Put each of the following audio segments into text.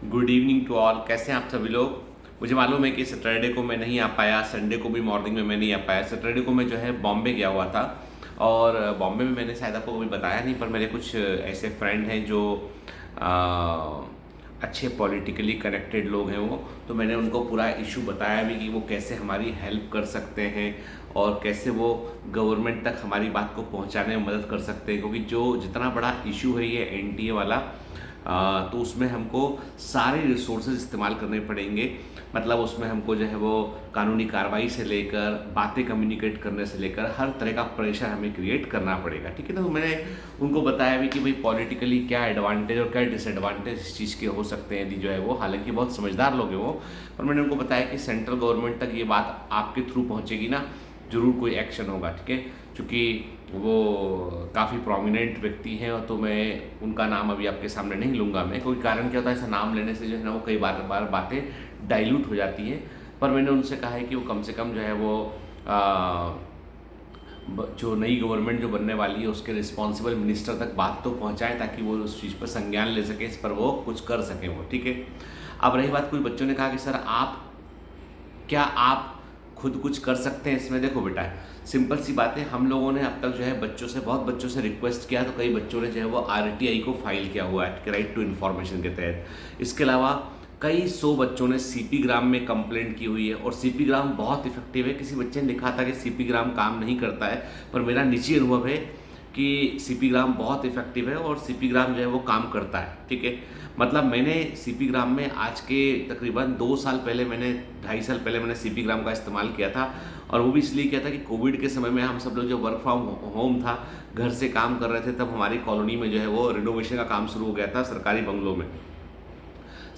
Good evening to all. कैसे हैं आप सभी लोग। मुझे मालूम है कि सैटरडे को मैं नहीं आ पाया, संडे को भी मॉर्निंग में मैं नहीं आ पाया। सैटरडे को मैं जो है बॉम्बे गया हुआ था और बॉम्बे में मैंने शायद आपको कभी बताया नहीं, पर मेरे कुछ ऐसे फ्रेंड हैं जो आ, अच्छे पॉलिटिकली कनेक्टेड लोग हैं वो। तो मैंने उनको पूरा इशू बताया भी कि वो कैसे हमारी हेल्प कर सकते हैं और कैसे वो गवर्नमेंट तक हमारी बात को पहुंचाने में मदद कर सकते हैं, क्योंकि जो जितना बड़ा इशू है ये एनटीए वाला, तो उसमें हमको सारे रिसोर्सेज इस्तेमाल करने पड़ेंगे। मतलब उसमें हमको जो है वो कानूनी कार्रवाई से लेकर बातें कम्युनिकेट करने से लेकर हर तरह का प्रेशर हमें क्रिएट करना पड़ेगा, ठीक है ना। तो मैंने उनको बताया भी कि भाई पॉलिटिकली क्या एडवांटेज और क्या डिसएडवांटेज इस चीज़ के हो सकते हैं, यदि जो है वो, हालांकि बहुत समझदार लोग हैं वो। पर मैंने उनको बताया कि सेंट्रल गवर्नमेंट तक ये बात आपके थ्रू पहुँचेगी ना, जरूर कोई एक्शन होगा, ठीक है। चूँकि वो काफ़ी प्रोमिनेंट व्यक्ति हैं और तो मैं उनका नाम अभी आपके सामने नहीं लूँगा मैं, कोई कारण क्या होता है ऐसा नाम लेने से जो है ना वो कई बार बार बातें डाइल्यूट हो जाती हैं। पर मैंने उनसे कहा है कि वो कम से कम जो है वो जो नई गवर्नमेंट जो बनने वाली है उसके रिस्पॉन्सिबल मिनिस्टर तक बात तो पहुंचाएं, ताकि वो उस चीज़ पर संज्ञान ले सके, इस पर वो कुछ कर सकें वो, ठीक है। अब रही बात, कुछ बच्चों ने कहा कि सर आप खुद कुछ कर सकते हैं इसमें। देखो बेटा, सिंपल सी बात है, हम लोगों ने अब तक जो है बहुत बच्चों से रिक्वेस्ट किया, तो कई बच्चों ने जो है वो आरटीआई को फाइल किया हुआ है, राइट टू इन्फॉर्मेशन के तहत। इसके अलावा कई सौ बच्चों ने सीपी ग्राम में कंप्लेंट की हुई है और सीपी ग्राम बहुत इफेक्टिव है। किसी बच्चे ने लिखा था कि सीपी ग्राम काम नहीं करता है, पर मेरा निजी अनुभव है कि सीपी ग्राम बहुत इफेक्टिव है और सीपी ग्राम जो है वो काम करता है, ठीक है। मतलब मैंने सीपी ग्राम में आज के तकरीबन 2 साल पहले, मैंने 2.5 साल पहले मैंने सीपी ग्राम का इस्तेमाल किया था। और वो भी इसलिए किया था कि कोविड के समय में हम सब लोग जो वर्क फ्रॉम होम था, घर से काम कर रहे थे, तब हमारी कॉलोनी में जो है वो रिनोवेशन का काम शुरू हो गया था सरकारी बंगलों में।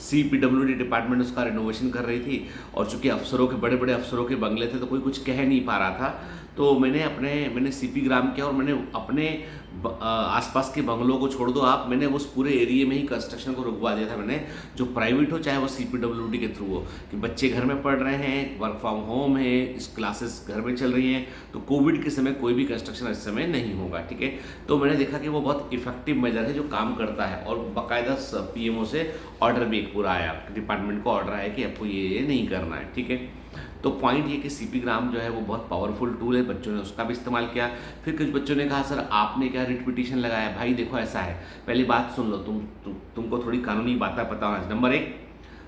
CPWD डिपार्टमेंट उसका रिनोवेशन कर रही थी और चूंकि अफसरों के बड़े बड़े अफसरों के बंगले थे तो कोई कुछ कह नहीं पा रहा था। तो मैंने सीपी ग्राम किया और मैंने अपने आसपास के बंगलों को छोड़ दो आप, मैंने उस पूरे एरिया में ही कंस्ट्रक्शन को रुकवा दिया था मैंने, जो प्राइवेट हो चाहे वो CPWD के थ्रू हो, कि बच्चे घर में पढ़ रहे हैं, वर्क फ्रॉम होम है, इस क्लासेस घर में चल रही हैं, तो कोविड के समय कोई भी कंस्ट्रक्शन इस समय नहीं होगा, ठीक है। तो मैंने देखा कि वो बहुत इफेक्टिव मेजर है जो काम करता है और बाकायदा PMO से ऑर्डर भी एक पूरा आया, डिपार्टमेंट को ऑर्डर आया कि आपको ये नहीं करना है, ठीक है। तो पॉइंट ये कि सीपी ग्राम जो है वो बहुत पावरफुल टूल है, बच्चों ने उसका भी इस्तेमाल किया। फिर कुछ बच्चों ने कहा सर आपने क्या रिट पिटीशन लगाया। भाई देखो ऐसा है, पहली बात सुन लो, तुमको थोड़ी कानूनी बातें पता होना चाहिए। नंबर 1,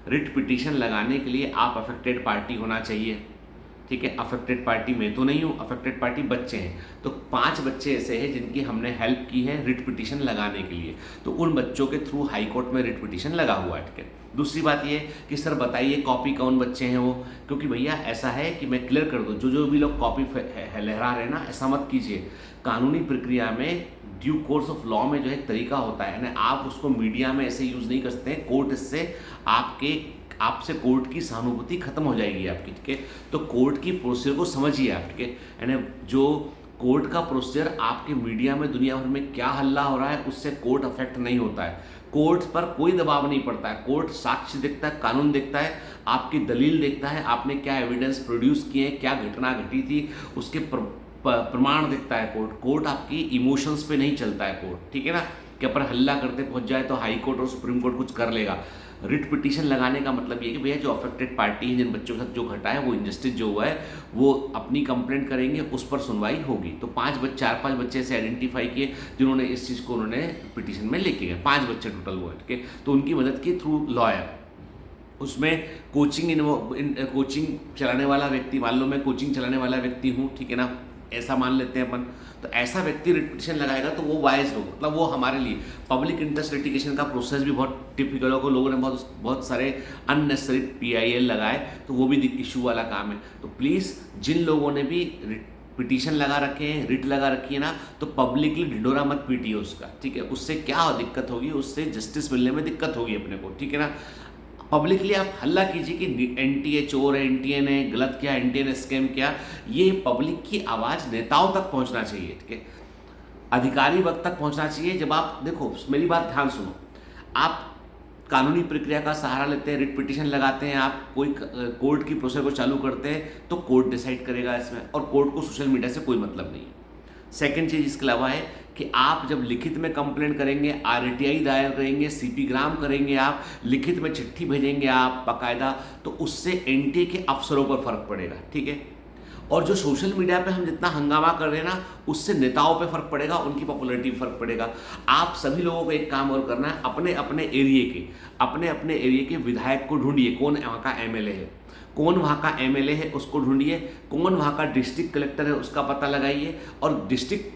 रिट पिटीशन लगाने के लिए आप अफेक्टेड पार्टी होना चाहिए, ठीक है। अफेक्टेड पार्टी मैं तो नहीं हूँ, अफेक्टेड पार्टी बच्चे हैं। तो 5 बच्चे ऐसे हैं जिनकी हमने हेल्प की है रिट पिटीशन लगाने के लिए, तो उन बच्चों के थ्रू हाई कोर्ट में रिट पिटीशन लगा हुआ है, ठीक है। दूसरी बात ये कि सर बताइए कॉपी कौन बच्चे हैं वो, क्योंकि भैया ऐसा है कि मैं क्लियर कर दूँ, जो भी लोग कॉपी लहरा रहे हैं ना, ऐसा मत कीजिए। कानूनी प्रक्रिया में ड्यू कोर्स ऑफ लॉ में जो एक तरीका होता है ना, आप उसको मीडिया में ऐसे यूज़ नहीं कर सकते हैं। कोर्ट इससे आपसे कोर्ट की सहानुभूति खत्म हो जाएगी आपकी, ठीक है। तो कोर्ट की प्रोसीजर को समझिए आप, ठीक है। यानी जो कोर्ट का प्रोसीजर आपके मीडिया में दुनिया भर में क्या हल्ला हो रहा है उससे कोर्ट अफेक्ट नहीं होता है। कोर्ट पर कोई दबाव नहीं पड़ता है। कोर्ट साक्ष्य देखता है, कानून देखता है, आपकी दलील देखता है, आपने क्या एविडेंस प्रोड्यूस किए हैं, क्या घटना घटी थी, उसके प्रमाण देखता है कोर्ट। कोर्ट आपकी इमोशंस पे नहीं चलता है कोर्ट, ठीक है ना, कि पर हल्ला करते पहुंच जाए तो हाई कोर्ट और सुप्रीम कोर्ट कुछ कर लेगा। रिट पिटीशन लगाने का मतलब ये कि भैया जो अफेक्टेड पार्टी है, जिन बच्चों के साथ जो घटा है, वो इनजस्टिस जो हुआ है, वो अपनी कंप्लेंट करेंगे, उस पर सुनवाई होगी। तो 4-5 बच्चे ऐसे आइडेंटिफाई किए जिन्होंने इस चीज़ को उन्होंने पिटीशन में लेके गए, 5 बच्चे टोटल वो है, ठीक है। तो उनकी मदद की थ्रू लॉयर, उसमें कोचिंग चलाने वाला व्यक्ति, मान लो मैं कोचिंग चलाने वाला व्यक्ति हूँ, ठीक है ना, ऐसा मान लेते हैं अपन। तो ऐसा व्यक्ति रिट पिटीशन लगाएगा तो वो वाइज हो, मतलब वो हमारे लिए पब्लिक इंटरेस्ट लिटिगेशन का प्रोसेस भी बहुत टिपिकल हो, लोगों ने बहुत सारे अननेसेसरी PIL लगाए, तो वो भी इशू वाला काम है। तो प्लीज़ जिन लोगों ने भी पिटीशन लगा रखे हैं, रिट लगा रखी है ना, तो पब्लिकली ढिंडोरा मत पीटिए उसका, ठीक है। उससे क्या दिक्कत होगी, उससे जस्टिस मिलने में दिक्कत होगी अपने को, ठीक है ना। पब्लिकली आप हल्ला कीजिए कि एनटीए चोर है, एनटीए ने गलत किया, एनटीए ने स्कैम किया। ये पब्लिक की आवाज़ नेताओं तक पहुंचना चाहिए, ठीक है, अधिकारी वर्ग तक पहुंचना चाहिए। जब आप देखो, मेरी बात ध्यान सुनो, आप कानूनी प्रक्रिया का सहारा लेते हैं, रिट पिटीशन लगाते हैं, आप कोई कोर्ट की प्रोसेस को चालू करते हैं, तो कोर्ट डिसाइड करेगा इसमें, और कोर्ट को सोशल मीडिया से कोई मतलब नहीं है। सेकेंड चीज़ इसके अलावा है कि आप जब लिखित में कंप्लेंट करेंगे, आरटीआई दायर करेंगे, सीपी ग्राम करेंगे, आप लिखित में चिट्ठी भेजेंगे आप बाकायदा, तो उससे एनटीए के अफसरों पर फर्क पड़ेगा, ठीक है। और जो सोशल मीडिया पे हम जितना हंगामा कर रहे हैं ना, उससे नेताओं पे फर्क पड़ेगा, उनकी पॉपुलैरिटी पे फर्क पड़ेगा। आप सभी लोगों को एक काम और करना है, अपने अपने एरिया के विधायक को ढूंढिए, कौन वहाँ का एमएलए है, कौन वहाँ का एमएलए है उसको ढूंढिए, कौन वहाँ का डिस्ट्रिक्ट कलेक्टर है उसका पता लगाइए, और डिस्ट्रिक्ट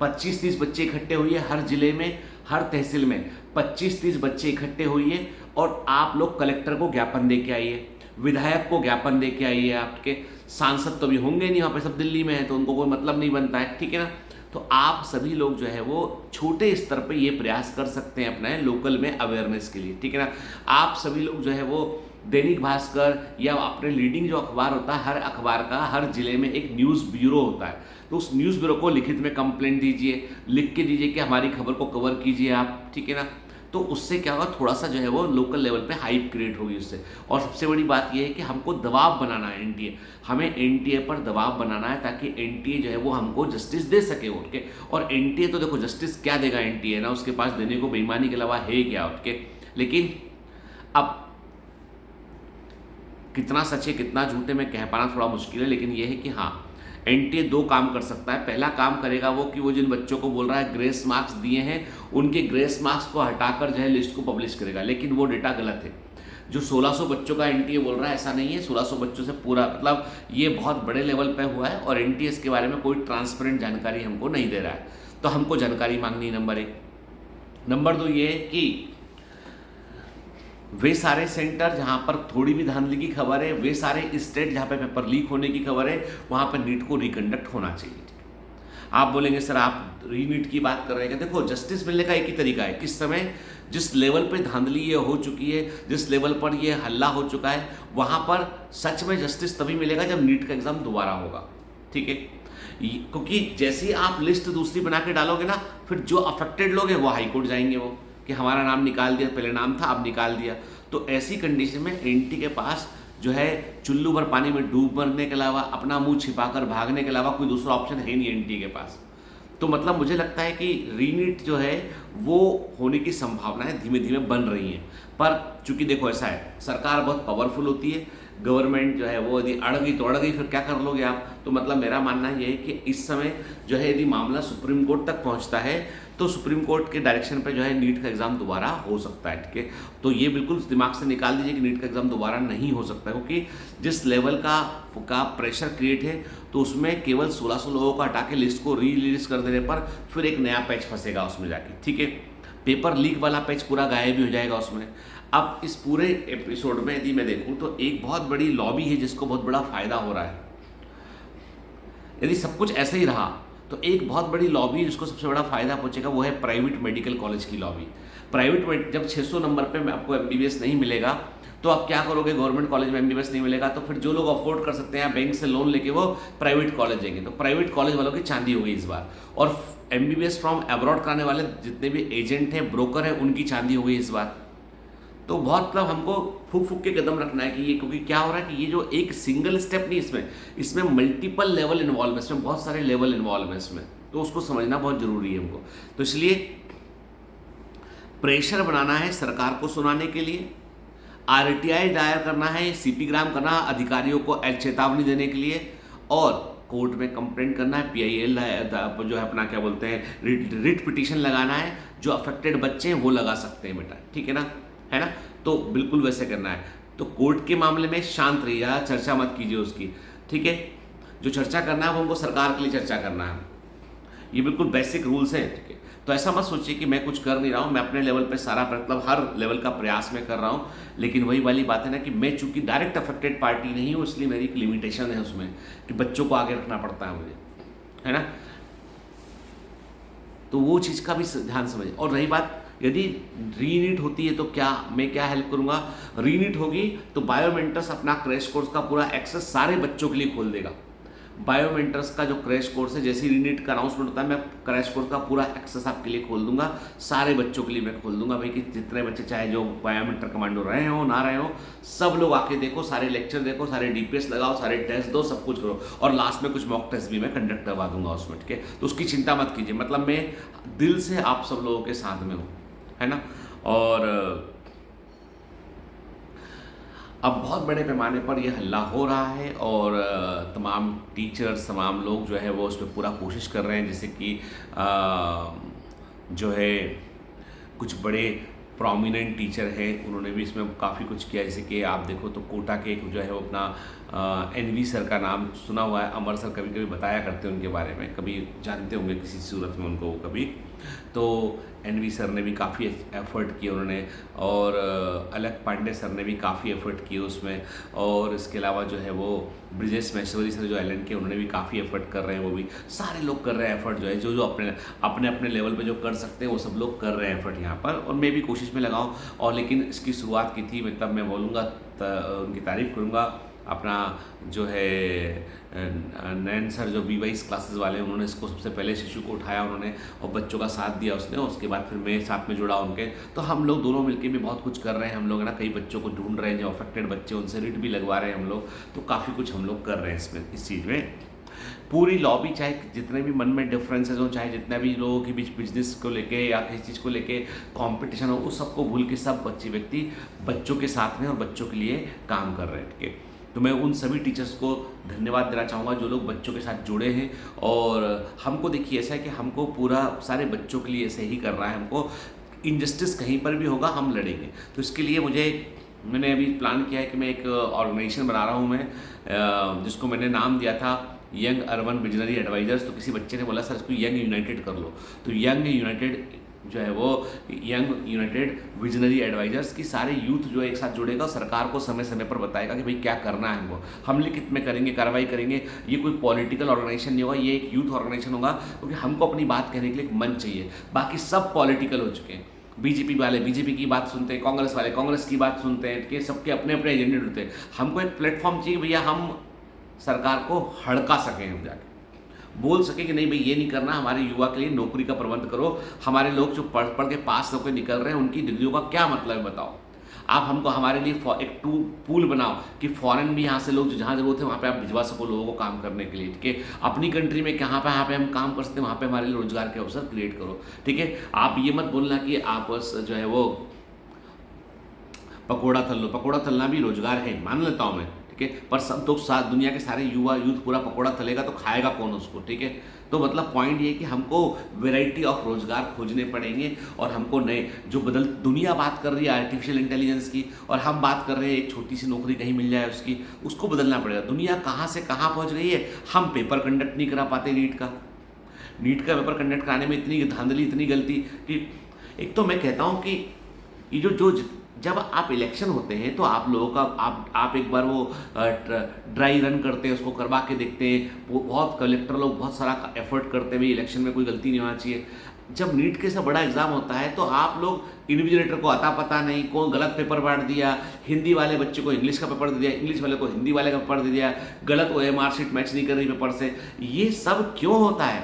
25-30 बच्चे इकट्ठे हुए हर जिले में, हर तहसील में 25-30 बच्चे इकट्ठे हुए, और आप लोग कलेक्टर को ज्ञापन दे के आइए, विधायक को ज्ञापन दे के आइए। आपके सांसद तो भी होंगे नहीं वहाँ पे, सब दिल्ली में है तो उनको कोई मतलब नहीं बनता है, ठीक है ना। तो आप सभी लोग जो है वो छोटे स्तर पे ये प्रयास कर सकते हैं अपने लोकल में अवेयरनेस के लिए, ठीक है ना। आप सभी लोग जो है वो दैनिक भास्कर या अपने लीडिंग जो अखबार होता है, हर अखबार का हर जिले में एक न्यूज़ ब्यूरो होता है, तो उस न्यूज़ ब्यूरो को लिखित में कंप्लेंट दीजिए, लिख के दीजिए कि हमारी खबर को कवर कीजिए आप, ठीक है ना। तो उससे क्या होगा, थोड़ा सा जो है वो लोकल लेवल पे हाइप क्रिएट होगी उससे। और सबसे बड़ी बात ये है कि हमको दबाव बनाना है एनटीए, हमें एनटीए पर दबाव बनाना है ताकि एनटीए जो है वो हमको जस्टिस दे सके उठ के। और एनटीए तो देखो जस्टिस क्या देगा एनटीए ना, उसके पास देने को बेईमानी के अलावा है क्या उठ के। लेकिन अब कितना सच है कितना झूठ है मैं कह पाना थोड़ा मुश्किल है, लेकिन ये है कि हाँ एनटीए 2 काम कर सकता है। पहला काम करेगा वो कि वो जिन बच्चों को बोल रहा है ग्रेस मार्क्स दिए हैं, उनके ग्रेस मार्क्स को हटाकर जो है लिस्ट को पब्लिश करेगा, लेकिन वो डेटा गलत है। जो 1600 बच्चों का एनटीए बोल रहा है ऐसा नहीं है, 1600 बच्चों से पूरा मतलब ये बहुत बड़े लेवल पे हुआ है, और एनटीए इसके बारे में कोई ट्रांसपेरेंट जानकारी हमको नहीं दे रहा है, तो हमको जानकारी मांगनी नंबर 1। नंबर 2 ये है कि वे सारे सेंटर जहाँ पर थोड़ी भी धांधली की खबर है, वे सारे स्टेट जहाँ पे पेपर लीक होने की खबर है, वहाँ पर नीट को रिकंडक्ट होना चाहिए। आप बोलेंगे सर आप रीनीट की बात कर रहे हैं, देखो जस्टिस मिलने का एक ही तरीका है, किस समय जिस लेवल पे धांधली ये हो चुकी है, जिस लेवल पर ये हल्ला हो चुका है, वहाँ पर सच में जस्टिस तभी मिलेगा जब नीट का एग्जाम दोबारा होगा, ठीक है। क्योंकि जैसे ही आप लिस्ट दूसरी बना के डालोगे ना, फिर जो अफेक्टेड लोग हैं वो हाईकोर्ट जाएंगे, वो कि हमारा नाम निकाल दिया, पहले नाम था अब निकाल दिया। तो ऐसी कंडीशन में एनटी के पास जो है चुल्लू भर पानी में डूब मरने के अलावा, अपना मुंह छिपाकर भागने के अलावा कोई दूसरा ऑप्शन है नहीं एनटी के पास। तो मतलब मुझे लगता है कि रीनीट जो है वो होने की संभावनाएं धीमे धीमे बन रही हैं। पर चूंकि देखो ऐसा है, सरकार बहुत पावरफुल होती है, गवर्नमेंट जो है वो यदि अड़ गई तो अड़ गई, फिर क्या कर लोगे आप। तो मतलब मेरा मानना ये है कि इस समय जो है यदि मामला सुप्रीम कोर्ट तक पहुंचता है तो सुप्रीम कोर्ट के डायरेक्शन पे जो है नीट का एग्ज़ाम दोबारा हो सकता है, ठीक है। तो ये बिल्कुल दिमाग से निकाल दीजिए कि नीट का एग्ज़ाम दोबारा नहीं हो सकता, क्योंकि जिस लेवल का प्रेशर क्रिएट है तो उसमें केवल 1600 लोगों को हटा के लिस्ट को रिलीज कर देने पर फिर एक नया पैच फंसेगा उसमें जाके, ठीक है। पेपर लीक वाला पैच पूरा गायब भी हो जाएगा उसमें। अब इस पूरे एपिसोड में यदि मैं देखूं तो एक बहुत बड़ी लॉबी है जिसको बहुत बड़ा फायदा हो रहा है। यदि सब कुछ ऐसे ही रहा तो एक बहुत बड़ी लॉबी जिसको सबसे बड़ा फायदा पहुंचेगा वो है प्राइवेट मेडिकल कॉलेज की लॉबी। प्राइवेट जब 600 नंबर पे आपको एमबीबीएस नहीं मिलेगा तो आप क्या करोगे, गवर्नमेंट कॉलेज में एमबीबीएस नहीं मिलेगा तो फिर जो लोग अफोर्ड कर सकते हैं बैंक से लोन लेके वो प्राइवेट कॉलेज जाएंगे। तो प्राइवेट कॉलेज वालों की चांदी हो गई इस बार, और एमबीबीएस फ्रॉम अब्रॉड कराने वाले जितने भी एजेंट हैं, ब्रोकर हैं, उनकी चांदी हो गई इस बार। तो बहुत मतलब हमको फूक फूक के कदम रखना है कि ये, क्योंकि क्या हो रहा है कि ये जो एक सिंगल स्टेप नहीं, इसमें मल्टीपल लेवल इन्वॉल्व है, इसमें बहुत सारे लेवल इन्वॉल्व है इसमें, तो उसको समझना बहुत जरूरी है हमको। तो इसलिए प्रेशर बनाना है सरकार को सुनाने के लिए, आरटीआई दायर करना है, सीपी ग्राम करना है अधिकारियों को चेतावनी देने के लिए, और कोर्ट में कंप्लेंट करना है, पीआईएल जो है अपना क्या बोलते हैं रिट पिटीशन लगाना है। जो अफेक्टेड बच्चे हैं वो लगा सकते हैं बेटा, ठीक है ना, है ना। तो बिल्कुल वैसे करना है। तो कोर्ट के मामले में शांत रहिए, ज़्यादा चर्चा मत कीजिए उसकी, ठीक है। जो चर्चा करना है वो हमको सरकार के लिए चर्चा करना है, ये बिल्कुल बेसिक रूल्स हैं, ठीक है। तो ऐसा मत सोचिए कि मैं कुछ कर नहीं रहा हूँ, मैं अपने लेवल पे सारा मतलब हर लेवल का प्रयास मैं कर रहा हूँ, लेकिन वही वाली बात है ना कि मैं चूंकि डायरेक्ट अफेक्टेड पार्टी नहीं हूँ, इसलिए मेरी एक लिमिटेशन है उसमें कि बच्चों को आगे रखना पड़ता है मुझे, है ना। तो वो चीज़ का भी ध्यान समझिए। और रही बात यदि रीनीट होती है तो मैं क्या हेल्प करूँगा, रीनीट होगी तो बायोमेंटस अपना क्रैश कोर्स का पूरा एक्सेस सारे बच्चों के लिए खोल देगा। बायोमेंटर्स का जो क्रैश कोर्स है, जैसे ही नीट का अनाउंसमेंट होता है मैं क्रैश कोर्स का पूरा एक्सेस आपके लिए खोल दूंगा, सारे बच्चों के लिए मैं खोल दूंगा भाई, कि जितने बच्चे चाहे जो बायोमेंटर कमांडो रहे हो ना रहे हो, सब लोग आके देखो, सारे लेक्चर देखो, सारे डीपीएस लगाओ, सारे टेस्ट दो, सब कुछ करो, और लास्ट में कुछ मॉक टेस्ट भी मैं कंडक्ट करवा दूंगा उसमें, ठीक है। तो उसकी चिंता मत कीजिए, मतलब मैं दिल से आप सब लोगों के साथ में हूँ, है ना। और अब बहुत बड़े पैमाने पर यह हल्ला हो रहा है, और तमाम टीचर्स, तमाम लोग जो है वो उस पर पूरा कोशिश कर रहे हैं, जैसे कि जो है कुछ बड़े प्रोमिनेंट टीचर हैं, उन्होंने भी इसमें काफ़ी कुछ किया। जैसे कि आप देखो तो कोटा के जो है वो अपना एनवी सर का नाम सुना हुआ है, अमर सर कभी कभी बताया करते हैं उनके बारे में, कभी जानते होंगे किसी सूरत में उनको कभी। तो एनवी सर ने भी काफ़ी एफर्ट किए उन्होंने, और अलक पांडे सर ने भी काफ़ी एफर्ट किए उसमें, और इसके अलावा जो है वो ब्रिजेश महेश्वरी सर जो एलन के, उन्होंने भी काफ़ी एफर्ट कर रहे हैं, वो भी सारे लोग कर रहे हैं एफर्ट, जो है जो जो अपने अपने अपने लेवल पे जो कर सकते हैं वो सब लोग कर रहे हैं एफर्ट यहाँ पर, और मैं भी कोशिश में लगाऊँ। और लेकिन इसकी शुरुआत की थी, मतलब मैं बोलूँगा उनकी तारीफ़ करूँगा, अपना जो है नैन सर जो BYS क्लासेस वाले हैं, उन्होंने इसको सबसे पहले शिशु को उठाया उन्होंने, और बच्चों का साथ दिया उसने, और उसके बाद फिर मैं साथ में जुड़ा उनके। तो हम लोग दोनों मिलकर भी बहुत कुछ कर रहे हैं, हम लोग है ना, कई बच्चों को ढूंढ रहे हैं जो अफेक्टेड बच्चे, उनसे रिट भी लगवा रहे हैं हम लोग, तो काफ़ी कुछ हम लोग कर रहे हैं इसमें, इस चीज़ में। पूरी लॉबी, चाहे जितने भी मन में डिफरेंसेस हो, चाहे जितने भी लोगों के बीच बिजनेस को लेके या किसी चीज़ को लेके कंपटीशन हो, उस सबको भूल के सब व्यक्ति बच्चों के साथ में और बच्चों के लिए काम कर रहे हैं, ठीक है। तो मैं उन सभी टीचर्स को धन्यवाद देना चाहूँगा जो लोग बच्चों के साथ जुड़े हैं, और हमको देखिए ऐसा है कि हमको पूरा सारे बच्चों के लिए ऐसे ही करना है, हमको इनजस्टिस कहीं पर भी होगा हम लड़ेंगे। तो इसके लिए मैंने अभी प्लान किया है कि मैं एक ऑर्गेनाइजेशन बना रहा हूँ मैं, जिसको मैंने नाम दिया था यंग अर्बन विजनरी एडवाइजर्स। तो किसी बच्चे ने बोला सर इसको यंग यूनाइटेड कर लो, तो यंग यूनाइटेड जो है वो यंग यूनाइटेड विजनरी एडवाइजर्स की सारे यूथ जो है एक साथ जुड़ेगा, सरकार को समय समय पर बताएगा कि भाई क्या करना है हमको, हम लिखित में करेंगे, कार्रवाई करेंगे। ये कोई पॉलिटिकल ऑर्गेनाइजेशन नहीं होगा, ये एक यूथ ऑर्गेनाइजेशन होगा, क्योंकि हमको अपनी बात कहने के लिए एक मंच चाहिए। बाकी सब पॉलिटिकल हो चुके हैं, बीजेपी वाले बीजेपी की बात सुनते हैं, कांग्रेस वाले कांग्रेस की बात सुनते हैं, कि सबके अपने अपने एजेंडे ढूंढते हैं। हमको एक प्लेटफॉर्म चाहिए भैया, हम सरकार को हड़का सकें, हम जाके बोल सके कि नहीं भाई ये नहीं करना, हमारे युवा के लिए नौकरी का प्रबंध करो, हमारे लोग जो पढ़ पढ़ के पास होकर निकल रहे हैं उनकी डिग्रियों का क्या मतलब है बताओ। आप हमको हमारे लिए एक पूल बनाओ कि फॉरेन भी यहाँ से लोग जहाँ जरूरत है वहाँ पे आप भिजवा सको लोगों को काम करने के लिए, ठीक है। अपनी कंट्री में यहाँ पे हम काम कर सकते हैं, वहाँ पे हमारे लिए रोजगार के अवसर क्रिएट करो, ठीक है। आप ये मत बोलना कि आप जो है वो पकौड़ा तल लो, पकौड़ा तलना भी रोजगार है, मान लेता हूँ मैं, ठीक है। पर सब तो दुनिया के सारे यूथ पूरा पकौड़ा तलेगा तो खाएगा कौन उसको, ठीक है। तो मतलब पॉइंट ये कि हमको वैरायटी ऑफ रोजगार खोजने पड़ेंगे, और हमको नए जो दुनिया बात कर रही है आर्टिफिशियल इंटेलिजेंस की, और हम बात कर रहे हैं एक छोटी सी नौकरी कहीं मिल जाए उसकी, उसको बदलना पड़ेगा। दुनिया कहाँ से कहाँ पहुँच रही है, हम पेपर कंडक्ट नहीं करा पाते नीट का पेपर कंडक्ट कराने में इतनी धांधली, इतनी गलती कि एक तो मैं कहता हूँ कि ये जो जब आप इलेक्शन होते हैं तो आप लोगों का आप एक बार वो ड्राई रन करते हैं, उसको करवा के देखते हैं, वो बहुत कलेक्टर लोग बहुत सारा एफर्ट करते हैं, इलेक्शन में कोई गलती नहीं होना चाहिए। जब नीट के से बड़ा एग्जाम होता है तो आप लोग इन्विजिलेटर को आता पता नहीं, कौन गलत पेपर बांट दिया, हिंदी वाले बच्चे को इंग्लिश का पेपर दे दिया, इंग्लिश वाले को हिंदी वाले का पेपर दे दिया, गलत OMR शीट मैच नहीं कर रही पेपर से। ये सब क्यों होता है?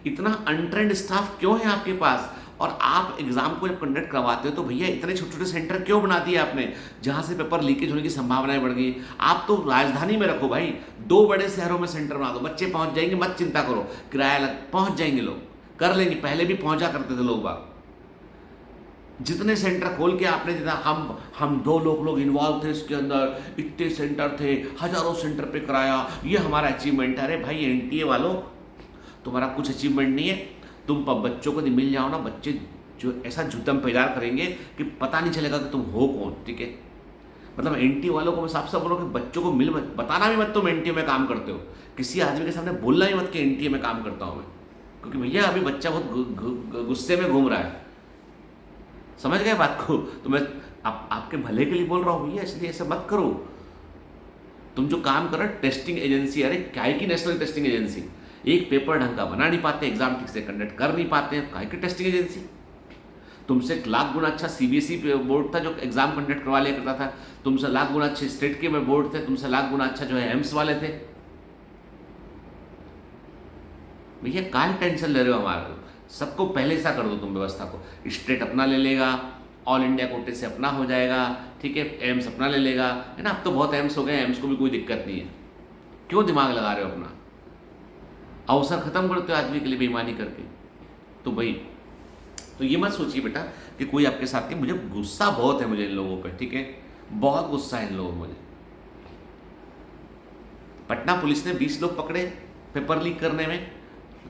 इतना अनट्रेंड स्टाफ क्यों है आपके पास? और आप एग्जाम को जब कंडक्ट करवाते हो तो भैया इतने छोटे छोटे सेंटर क्यों बना दिए आपने जहां से पेपर लीकेज होने की संभावनाएं बढ़ गई? आप तो राजधानी में रखो भाई, 2 बड़े शहरों में सेंटर बना दो, बच्चे पहुंच जाएंगे, मत चिंता करो, किराया लग पहुंच जाएंगे, लोग कर लेंगे, पहले भी पहुंचा करते थे लोग बाग। जितने सेंटर खोल के आपने जितना हम 2 लोग इन्वॉल्व थे इसके अंदर, इतने सेंटर थे, हजारों सेंटर पे कराया, ये हमारा अचीवमेंट है। अरे भाई NTA वालों, तुम्हारा कुछ अचीवमेंट नहीं है, तुम बच्चों को मिल जाओ ना, बच्चे जो ऐसा जुतम पैदा करेंगे कि पता नहीं चलेगा कि तुम हो कौन, ठीक है। मतलब NTA वालों को मैं साफ साफ बोलो कि बच्चों को बताना भी मत तुम NTA में काम करते हो, किसी आदमी के सामने बोलना ही मत कि NTA में काम करता हूँ मैं, क्योंकि भैया अभी बच्चा बहुत गुस्से में घूम रहा है, समझ गए बात को। तो मैं आपके भले के लिए बोल रहा हूँ भैया, इसलिए ऐसा मत करो। तुम जो काम कर रहे हो टेस्टिंग एजेंसी, अरे क्या की नेशनल टेस्टिंग एजेंसी, एक पेपर ढंग का बना नहीं पाते, एग्जाम ठीक से कंडक्ट कर नहीं पाते हैं, काय की टेस्टिंग एजेंसी? तुमसे 1,00,000 गुना अच्छा CBSE बोर्ड था जो एग्जाम कंडक्ट करवा लिया करता था, तुमसे 1,00,000 गुना अच्छे स्टेट के बोर्ड थे, तुमसे 1,00,000 गुना अच्छा जो है एम्स वाले थे। भैया काहे टेंशन ले रहे हो हमारा, सबको पहले सा कर दो तुम व्यवस्था को। स्टेट अपना ले लेगा, ऑल इंडिया कोटे से अपना हो जाएगा, ठीक है, एम्स अपना ले लेगा, है ना। अब तो बहुत एम्स हो गए, एम्स को भी कोई दिक्कत नहीं है। क्यों दिमाग लगा रहे हो अपना, अवसर खत्म करते हो आदमी के लिए बेईमानी करके। तो भाई तो ये मत सोचिए बेटा कि कोई आपके साथ नहीं। मुझे गुस्सा बहुत है मुझे इन लोगों पे, ठीक है, बहुत गुस्सा है इन लोगों को मुझे। पटना पुलिस ने 20 लोग पकड़े पेपर लीक करने में,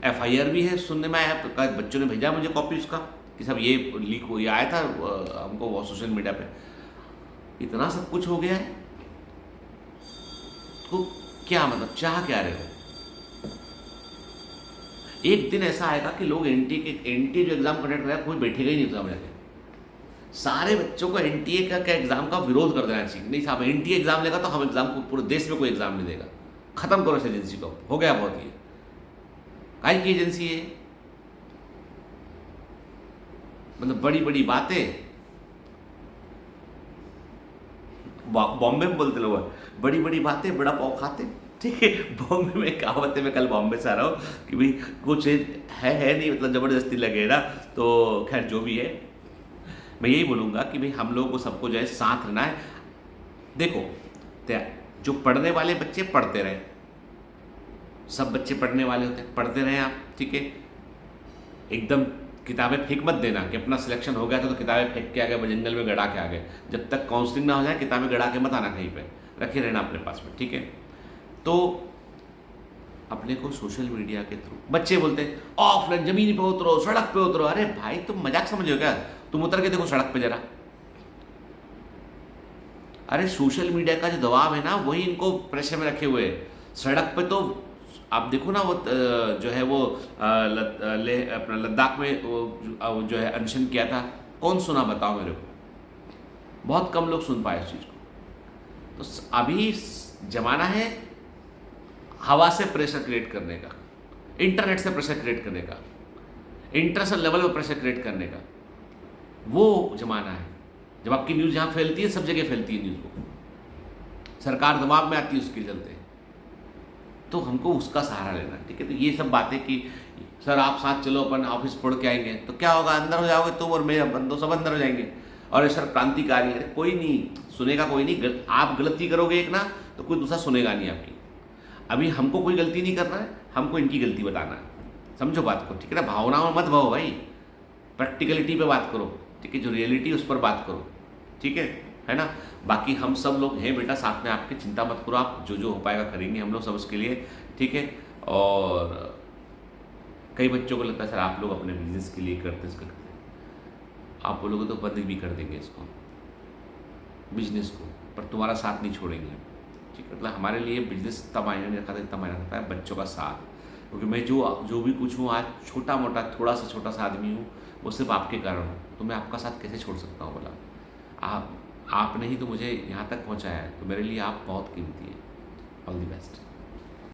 एफआईआर भी है, सुनने में आया, बच्चों ने भेजा मुझे कॉपी उसका कि सब ये लीक हो, ये आया था हमको वो सोशल मीडिया पे। इतना सब कुछ हो गया है तो क्या मतलब चाह क्या रहे हो। एक दिन ऐसा आएगा कि लोग एनटीए जो एग्जाम कंडक्ट करेगा कोई बैठेगा ही नहीं एग्जाम जाके। सारे बच्चों को एनटीए का एग्जाम का विरोध कर देना चाहिए। नहीं साहब एनटीए एग्जाम लेगा तो हम एग्जाम को पूरे देश में कोई एग्जाम नहीं देगा, खत्म करो इस एजेंसी को, हो गया बहुत। ये काहे की एजेंसी है, मतलब बड़ी बड़ी बातें बॉम्बे में बोलते लोग, बड़ी बड़ी बातें बड़ा पाव खाते, ठीक है। बॉम्बे में कहावत है, मैं कल बॉम्बे से आ रहा हूँ कि भाई कुछ है नहीं, मतलब ज़बरदस्ती लगे ना। तो खैर जो भी है, मैं यही बोलूँगा कि भाई हम लोगों को सबको जो है साथ रहना है। देखो जो पढ़ने वाले बच्चे पढ़ते रहे, सब बच्चे पढ़ने वाले होते हैं, पढ़ते रहे आप, ठीक है। एकदम किताबें फेंक मत देना कि अपना सिलेक्शन हो गया था तो किताबें फेंक के आ गए, जंगल में गड़ा के आ गए। जब तक काउंसलिंग ना हो जाए किताबें गड़ा के मत आना कहीं पे, रखे रहना अपने पास में, ठीक है। तो अपने को सोशल मीडिया के थ्रू बच्चे बोलते हैं ऑफलाइन जमीन पे उतरो, सड़क पे उतरो। अरे भाई तुम मजाक समझो क्या, तुम उतर के देखो सड़क पे जरा। अरे सोशल मीडिया का जो दबाव है ना वही इनको प्रेशर में रखे हुए है। सड़क पे तो आप देखो ना, वो जो है वो अपना लद्दाख में वो जो है अनशन किया था, कौन सुना बताओ मेरे को, बहुत कम लोग सुन पाए इस चीज़ को। तो अभी जमाना है हवा से प्रेशर क्रिएट करने का, इंटरनेट से प्रेशर क्रिएट करने का, इंटरनेशनल लेवल पर प्रेशर क्रिएट करने का, वो जमाना है जब आपकी न्यूज़ जहाँ फैलती है सब जगह फैलती है न्यूज़ को, सरकार दबाव में आती है उसके चलते। तो हमको उसका सहारा लेना है, ठीक है। तो ये सब बातें कि सर आप साथ चलो अपन ऑफिस पढ़ के आएंगे, तो क्या होगा, अंदर हो जाओगे तुम और मैं, बंदो सब अंदर हो जाएंगे। और सर क्रांतिकारी है, कोई नहीं सुनेगा, कोई नहीं। आप गलती करोगे एक ना तो कोई दूसरा सुनेगा नहीं आपकी। अभी हमको कोई गलती नहीं करना है, हमको इनकी गलती बताना है, समझो बात को, ठीक है ना। भावनाओं में मत भाओ भाई, प्रैक्टिकलिटी पे बात करो, ठीक है, जो रियलिटी उस पर बात करो, ठीक है ना। बाकी हम सब लोग हैं बेटा साथ में आपके, चिंता मत करो आप, जो जो हो पाएगा करेंगे हम लोग सब उसके लिए, ठीक है। और कई बच्चों को लगता है सर आप लोग अपने बिजनेस के लिए करते हैं, आप बोलोगे तो बंद भी कर देंगे इसको बिजनेस को, पर तुम्हारा साथ नहीं छोड़ेंगे, ठीक है। मतलब हमारे लिए बिजनेस इतना मायने नहीं रखता, इतना मायने रखता है बच्चों का साथ। क्योंकि मैं जो भी कुछ हूँ आज, छोटा मोटा थोड़ा सा छोटा सा आदमी हूँ, वो सिर्फ आपके कारण हूँ। तो मैं आपका साथ कैसे छोड़ सकता हूँ बोला, आपने ही तो मुझे यहाँ तक पहुँचाया है, तो मेरे लिए आप बहुत कीमती है। All the best.